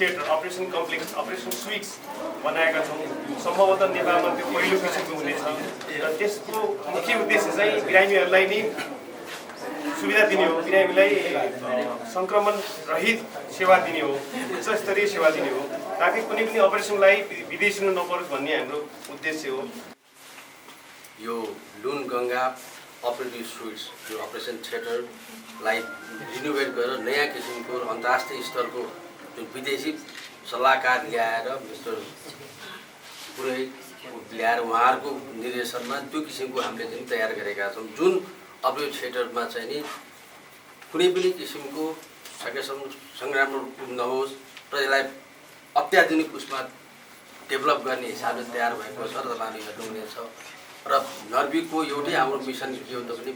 Theatre operation complex operation sweets बनाएका छौँ। सम्भवतः नेपालमा त्यो पहिलो किसिमको हुनेछ र त्यसको मुख्य उद्देश्य चाहिँ बिरामीहरूलाई नै सुविधा दिने हो, बिरामीलाई सङ्क्रमण रहित सेवा दिने हो, उच्च स्तरीय सेवा दिने हो, ताकि कुनै पनि अपरेसनलाई विदेशिनु नपरोस् भन्ने हाम्रो उद्देश्य हो। यो लुनगङ्गा अपरेटिभ सुइट्स यो अपरेसन थिएटरलाई रिनोभेट गरेर नयाँ किसिमको अन्तर्राष्ट्रिय स्तरको जुन विदेशी सल्लाहकार ल्याएर मिस्टर पुरै ल्याएर उहाँहरूको निर्देशनमा त्यो किसिमको हामीले चाहिँ तयार गरेका छौँ। जुन अपरेटिभ थिएटरमा चाहिँ नि कुनै पनि किसिमको सकेसम्म सङ्ग्राम नहोस् र यसलाई अत्याधुनिक उसमा डेभलप गर्ने हिसाबले तयार भएको छ र तपाईँहरूले हेर्नुहुनेछ। र नर्बीको एउटै हाम्रो मिसन के हो त भने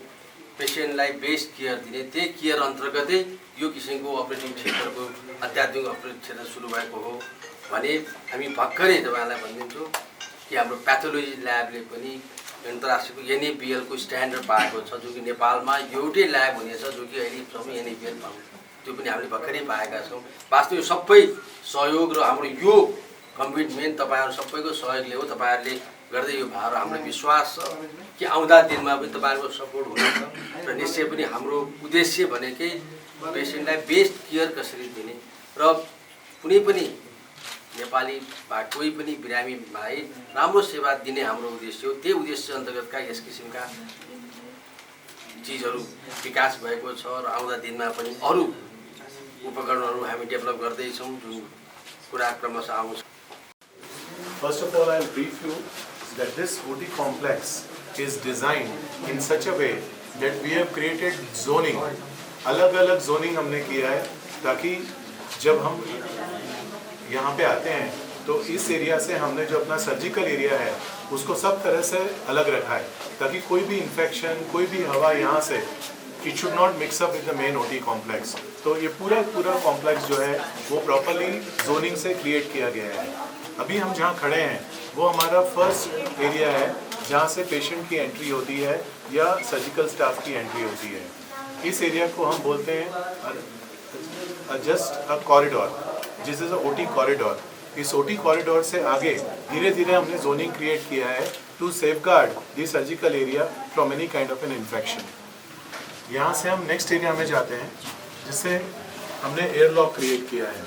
पेसेन्टलाई बेस्ट केयर दिने, त्यही केयर अन्तर्गतै यो किसिमको अपरेटिभ थिएटरको अत्याधुनिक अपरेटिभ थिएटर सुरु भएको हो भने हामी भर्खरै तपाईँहरूलाई भनिदिन्छु कि हाम्रो प्याथोलोजी ल्याबले पनि अन्तर्राष्ट्रियको एनएबिएलको स्ट्यान्डर्ड पाएको छ, जो कि नेपालमा एउटै ल्याब हुनेछ जो कि अहिलेसम्म एनएबिएल पाउँछ, त्यो पनि हामीले भर्खरै पाएका छौँ। वास्तव सबै सहयोग र हाम्रो यो कमिटमेन्ट तपाईँहरू सबैको सहयोगले हो। तपाईँहरूले गर्दै यो भार हाम्रो विश्वास छ कि आउँदा दिनमा पनि तपाईँहरूको सपोर्ट हुनेछ र निश्चय पनि हाम्रो उद्देश्य भनेकै पेसेन्टलाई बेस्ट केयर कसरी दिने र कुनै पनि नेपाली वा कोही पनि बिरामीलाई राम्रो सेवा दिने हाम्रो उद्देश्य हो। त्यही उद्देश्य अन्तर्गतका यस किसिमका चिजहरू विकास भएको छ र आउँदा दिनमा पनि अरू उपकरणहरू हामी डेभलप गर्दैछौँ जुन कुरा क्रमशः आउँछ। First of all, I'll brief you that this OT complex is designed in such a way that we have created zoning. अलग-अलग zoning हमने किया है ताकि जब हम यहाँ पे आते हैं तो इस एरिया से हमने जो अपना सर्जिकल एरिया है उसको सब तरह से अलग रखा है ताकि कोई भी इन्फेक्शन, कोई भी हवा यहाँ से it should not mix up with the main OT complex. तो ये पूरा कॉम्प्लेक्स जो है वो प्रॉपरली जोनिंग से क्रिएट किया गया है। अभी हम जहाँ खड़े हैं वो हमारा फर्स्ट एरिया है जहाँ से पेशेंट की एंट्री होती है या सर्जिकल स्टाफ की एंट्री होती है। इस एरिया को हम बोलते हैं just a corridor, this is a OT corridor. इस ओटी कॉरिडोर से आगे धीरे धीरे हमने जोनिंग क्रिएट किया है to safeguard the surgical area from any kind of an infection. यहाँ से हम नेक्स्ट एरिया में जाते हैं जिससे हमने एयरलॉक क्रिएट किया है।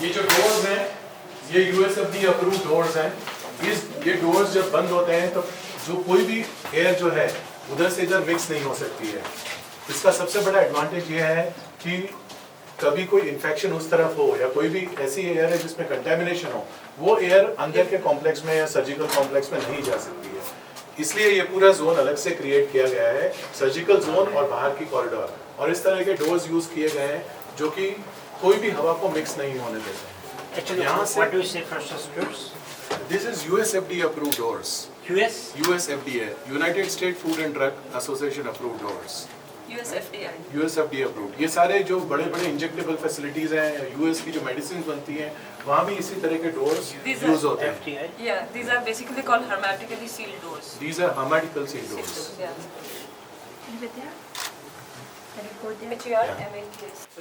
ये जो डोर्स हैं ये यूएसएफडी अप्रूव डोर्स हैं। ये डोर्स जब बंद होते हैं तो जो कोई भी एयर जो है उधर से इधर मिक्स नहीं हो सकती है। इसका सबसे बड़ा एडवांटेज ये है कि कभी कोई इन्फेक्शन उस तरफ हो या कोई भी ऐसी एयर है जिसमें कंटेमिनेशन हो, वो एयर अंदर के कॉम्प्लेक्स में या सर्जिकल कॉम्प्लेक्स में नहीं जा सकती है। इसलिए ये पूरा जोन अलग से क्रिएट किया गया है, सर्जिकल जोन और बाहर की कॉरिडोर, और इस तरह के डोर्स यूज किए गए हैं जो कि कोई भी हवा को मिक्स नहीं होने देते हैं। यहाँ से this is USFDA approved doors. USFDA, United States Food and Drug Association approved doors. USFDA approved। ये सारे जो बड़े बड़े इंजेक्टेबल फैसिलिटीज हैं, यूएस की जो मेडिसिन बनती हैं, वहाँ भी इसी तरह के डोर्स यूज होते हैं। Yeah, these are basically called hermetically sealed doors. These are hermetically sealed doors.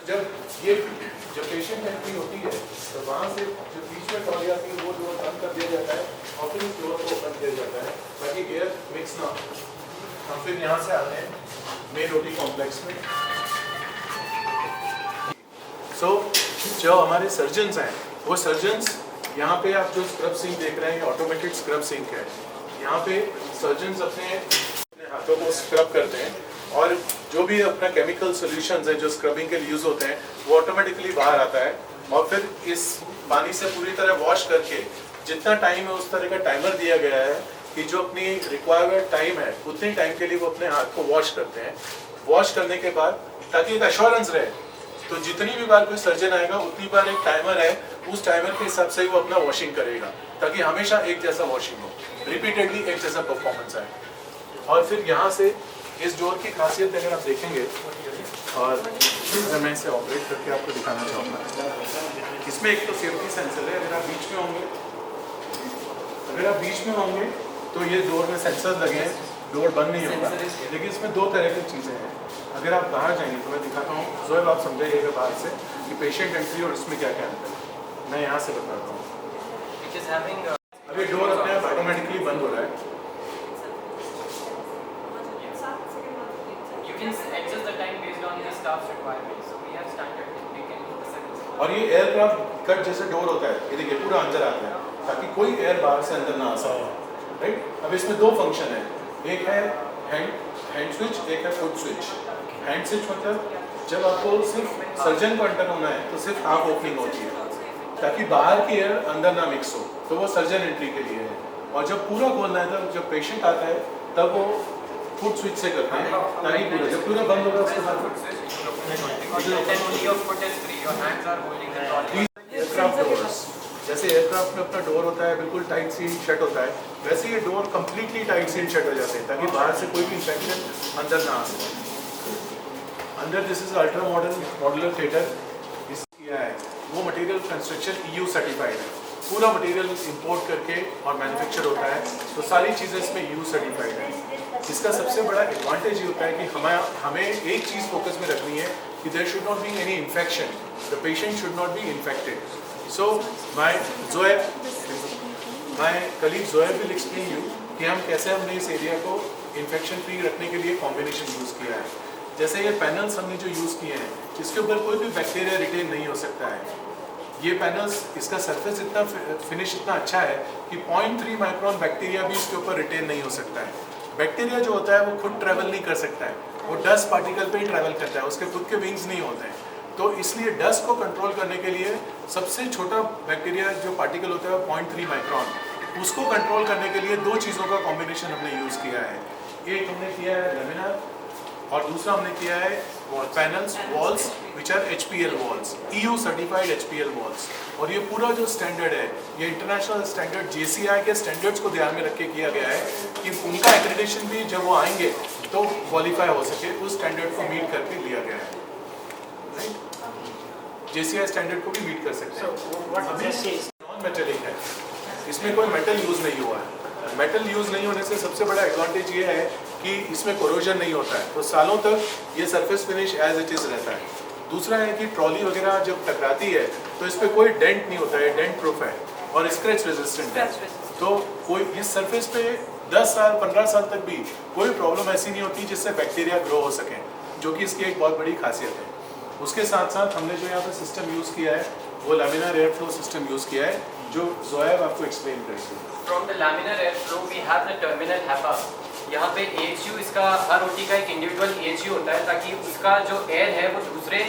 जब पेशेंट एंट्री होती है तो वहाँ से जो बीच में ट्रॉली आती है वो डोर बंद कर दिया जाता है और फिर इस डोर को ओपन किया जाता है ताकि एयर मिक्स ना हो। हम फिर यहाँ से आते हैं मेन ओटी कॉम्प्लेक्स में। जो हमारे सर्जन्स हैं वो सर्जन्स यहाँ पे आप जो स्क्रब सिंक देख रहे हैं ऑटोमेटेड स्क्रब सिंक है। यहाँ पे सर्जन्स अपने हाथों को स्क्रब करते हैं और जो भी अपना केमिकल सॉल्यूशंस हैं जो स्क्रबिंग के लिए यूज होते हैं वो ऑटोमेटिकली बाहर आता है और फिर इस पानी से पूरी तरह वॉश करके जितना टाइम है उस तरह का टाइमर दिया गया है कि जो अपनी रिक्वायर्ड टाइम है उतने टाइम के लिए वो अपने हाथ को वॉश करते हैं। वॉश करने के बाद ताकि एक एश्योरेंस रहे तो जितनी भी बार कोई सर्जन आएगा उतनी बार एक टाइमर है, उस टाइमर के हिसाब से वो अपना वॉशिंग करेगा ताकि हमेशा एक जैसा वॉशिंग हो, रिपीटेडली एक जैसा परफॉर्मेंस आए। और फिर यहाँ से इस डोर की खासियत अगर आप देखेंगे और मैं इसे ऑपरेट करके आपको दिखाना चाहूँगा। इसमें एक तो सेफ्टी सेंसर है, अगर आप बीच में होंगे तो ये डोर में सेंसर लगे हैं डोर बंद नहीं होगा। लेकिन इसमें दो तरह की चीज़ें हैं। अगर आप बाहर जाएंगे तो मैं दिखाता हूँ, ज़ोएब आप समझाइएगा बाहर से कि पेशेंट एंट्री और इसमें क्या क्या अंतर है। मैं यहाँ से बताता हूँ। अब ये डोर अपने आप ऑटोमेटिकली बंद हो रहा है। You can adjust the time based on the staff's requirements. So we have standard. We can do the service. और ये एयरक्राफ्ट कट जैसे डोर होता है, ये देखिए पूरा अंदर आता है ताकि कोई एयर बाहर से अंदर ना आ सके, राइट। अब इसमें दो फंक्शन है, एक है हैंड स्विच, एक है फुट स्विच। हैंड स्विच मतलब जब आपको सिर्फ सर्जन को एंटर होना है तो सिर्फ हाफ ओपनिंग होती है ताकि बाहर की एयर अंदर ना मिक्स हो, तो वो सर्जन एंट्री के लिए है। और जब पूरा खोलना है तब जब पेशेंट आता है तब वो फुट स्विच से करते हैं ताकि पूरा जब पूरा बंद होगा उसके बाद Then only your foot is free. Your hands are holding the trolley. Aircraft doors, जैसे एयरक्राफ्ट में अपना डोर होता है बिल्कुल टाइट सील शट होता है, वैसे ये door completely tight seal shut हो जाते हैं ताकि बाहर से कोई भी इंफेक्शन अंदर ना आ सके। अंदर this is ultra modular theatre किया है, वो मटेरियल कंस्ट्रक्शन EU सर्टिफाइड है। पूरा मटेरियल इंपोर्ट करके और मैन्युफैक्चर होता है, तो सारी चीज़ें इसमें EU सर्टिफाइड है। इसका सबसे बड़ा एडवांटेज ये होता है कि हमें एक चीज़ फोकस में रखनी है कि there should not be any infection, the patient should not be infected. So my colleague Zoeb will explain you कि हम कैसे हमने इस एरिया को इन्फेक्शन फ्री रखने के लिए कॉम्बिनेशन यूज़ किया है। जैसे ये पैनल्स हमने जो यूज़ किए हैं, इसके ऊपर कोई भी बैक्टीरिया रिटेन नहीं हो सकता है। ये पैनल्स, इसका सरफेस इतना फिनिश इतना अच्छा है कि 0.3 माइक्रोन बैक्टीरिया भी इसके ऊपर रिटेन नहीं हो सकता है। बैक्टीरिया जो होता है वो खुद ट्रैवल नहीं कर सकता है, वो डस्ट पार्टिकल पे ही ट्रैवल करता है, उसके खुद के विंग्स नहीं होते हैं। तो इसलिए डस्ट को कंट्रोल करने के लिए सबसे छोटा बैक्टीरिया जो पार्टिकल होता है 0.3 माइक्रोन, उसको कंट्रोल करने के लिए दो चीज़ों का कॉम्बिनेशन हमने यूज़ किया है। एक हमने किया है लेमिनार और दूसरा हमने किया है panels walls which are HPL walls, EU certified HPL walls. और ये पूरा जो स्टैंडर्ड है, ये इंटरनेशनल स्टैंडर्ड JCI के स्टैंडर्ड्स को ध्यान में रख के किया गया है कि उनका एक्रेडिटेशन भी जब वो आएंगे तो क्वालिफाई हो सके, उस स्टैंडर्ड को मीट करके लिया गया है, राइट। JCI स्टैंडर्ड को भी मीट कर सकते हैं। नॉन मेटेलिक है, इसमें कोई मेटल यूज़ नहीं हुआ है। मेटल यूज़ नहीं होने से सबसे बड़ा एडवांटेज ये है कि इसमें कोरोजन नहीं होता है, तो सालों तक ये surface finish as it is रहता है। दूसरा है कि ट्रॉली वगैरह जब टकराती है तो इस पर कोई डेंट नहीं होता है, डेंट प्रूफ है और स्क्रैच रेजिस्टेंट है। तो कोई इस सरफेस पे 10 साल 15 साल तक भी कोई प्रॉब्लम ऐसी नहीं होती जिससे बैक्टीरिया ग्रो हो सके, जो कि इसकी एक बहुत बड़ी खासियत है। उसके साथ साथ हमने जो यहाँ पे सिस्टम यूज़ किया है वो laminar air flow system use किया है, जो ज़ोएब आपको एक्सप्लेन करेंगे। From the laminar airflow, we have the terminal HEPA. यहाँ पे AHU, इसका हर OT का एक इंडिविजुअल AHU होता है ताकि उसका जो एयर है वो दूसरे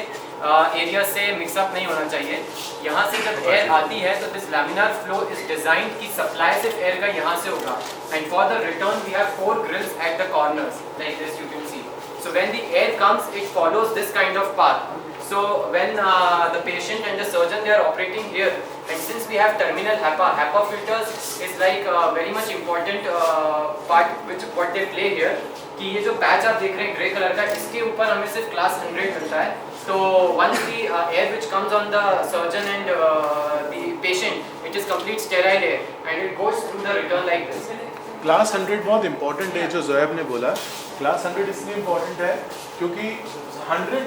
एरिया से मिक्सअप नहीं होना चाहिए। यहाँ से जब एयर आती है तो this laminar flow is designed की सप्लाई सिर्फ एयर का यहाँ से होगा। And for the return we have 4 grills at the corners like this you can see. So when the air comes, it follows this kind of path. So when the patient and the surgeon, they are operating here, and since we have terminal HEPA filters is like very much important part which what they play here. कि ये जो patch आप देख रहे हैं grey colour का, इसके ऊपर हमें सिर्फ क्लास 100 मिलता है। तो once the air which comes on the surgeon and the patient, it is complete sterile air and it goes through the return like this. Class 100 बहुत इंपॉर्टेंट है, जो ज़ोएब ने बोला। क्लास 100 इसलिए इम्पॉर्टेंट है क्योंकि 100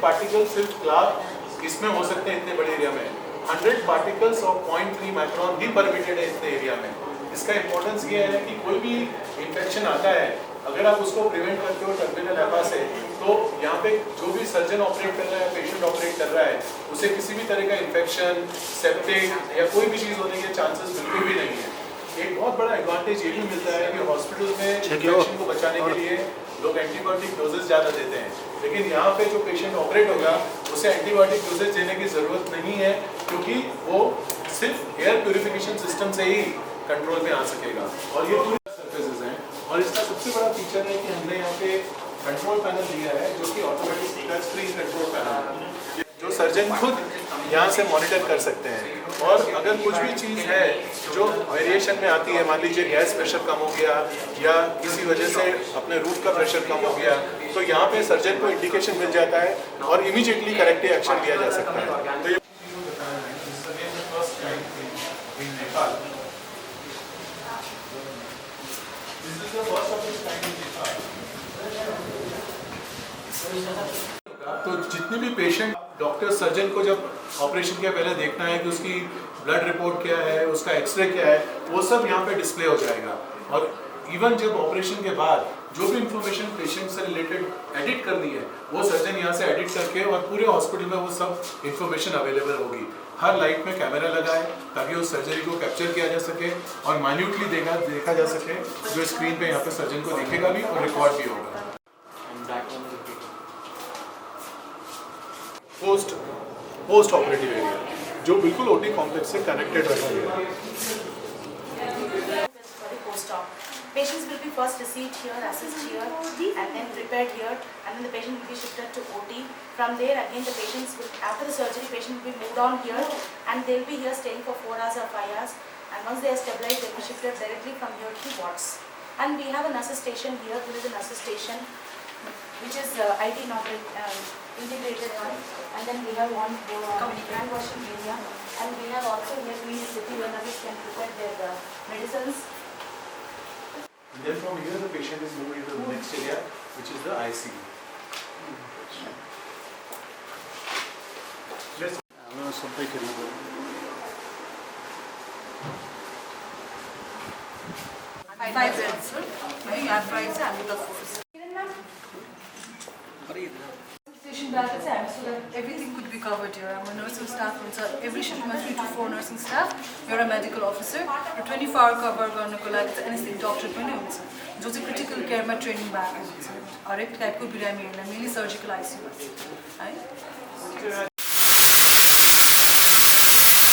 पार्टिकल्स सिर्फ क्लास इसमें हो सकते हैं इतने बड़े एरिया में। 100 पार्टिकल्स ऑफ 0.3 माइक्रोन भी परमिटेड है इतने एरिया में। इसका इम्पोर्टेंस ये है कि कोई भी इन्फेक्शन आता है, अगर आप उसको प्रिवेंट करते हो टर्मिनल HEPA से, तो यहाँ पे जो भी सर्जन ऑपरेट कर रहा है, पेशेंट ऑपरेट कर रहा है, उसे किसी भी तरह का इन्फेक्शन, सेप्टिक या कोई भी चीज़ होने के चांसेस बिल्कुल भी नहीं है। एक बहुत बड़ा एडवांटेज ये भी मिलता है कि हॉस्पिटल में इन्फेक्शन को बचाने के लिए लोग एंटीबायोटिक डोजेज ज़्यादा देते हैं, लेकिन यहाँ पे जो पेशेंट ऑपरेट होगा उसे एंटीबायोटिक डोजेज देने की ज़रूरत नहीं है, क्योंकि वो सिर्फ एयर प्यूरिफिकेशन सिस्टम से ही कंट्रोल में आ सकेगा। और ये पूरे सर्फेसेस हैं, और इसका सबसे बड़ा फीचर है कि हमने यहाँ पे कंट्रोल पैनल दिया है जो कि automatic touch screen control panel, जो सर्जन खुद यहाँ से मॉनिटर कर सकते हैं। और अगर कुछ भी चीज़ है जो वेरिएशन में आती है, मान लीजिए गैस प्रेशर कम हो गया या किसी वजह से अपने रूट का प्रेशर कम हो गया, तो यहाँ पे सर्जन को इंडिकेशन मिल जाता है और इमीडिएटली करेक्टिव एक्शन लिया जा सकता है। तो ये This is तो जितने भी पेशेंट डॉक्टर सर्जन को जब ऑपरेशन के पहले देखना है कि उसकी ब्लड रिपोर्ट क्या है, उसका एक्सरे क्या है, वो सब यहाँ पे डिस्प्ले हो जाएगा। और इवन जब ऑपरेशन के बाद जो भी इंफॉर्मेशन पेशेंट से रिलेटेड एडिट करनी है वो सर्जन यहाँ से एडिट करके और पूरे हॉस्पिटल में वो सब इंफॉर्मेशन अवेलेबल होगी। हर लाइट में कैमरा लगा है ताकि उस सर्जरी को कैप्चर किया जा सके और माइन्यूटली देखा जा सके, जो स्क्रीन पे यहाँ पे सर्जन को दिखेगा भी और रिकॉर्ड भी होगा। पोस्ट ऑपरेटिव एरिया जो बिल्कुल ओटी कॉम्प्लेक्स से कनेक्टेड रहेगा। Post-op. Patients will be first received here, assessed here, and then prepared here, and then the patient will be shifted to OT. From there, again, the patients will, after the surgery, patient will be moved on here, and they'll be here staying for 4 hours or 5 hours. And once they are stabilized, they'll be shifted directly from here to wards. And we have a nurses station here. There is a nurses station, which is IT integrated one. And then we have one hand washing area, and we have also here clean city where nurses can prepare their medicines. And then from here the patient is moved into the next area, which is the ICU. Let's 5 beds, sir. You have rights and the office. Station balance and so that everything could be covered here. I'm a nursing staff, so every shift my 3 to 4 nursing staff. You're a medical officer. You're 24-hour cover गर्नको लागि anything doctor पनि हुन्छ जो चाहिँ critical care मा training भएको हुन्छ हरेक टाइपको बिरामीहरूलाई मेनली सर्जिकल आइसियु है।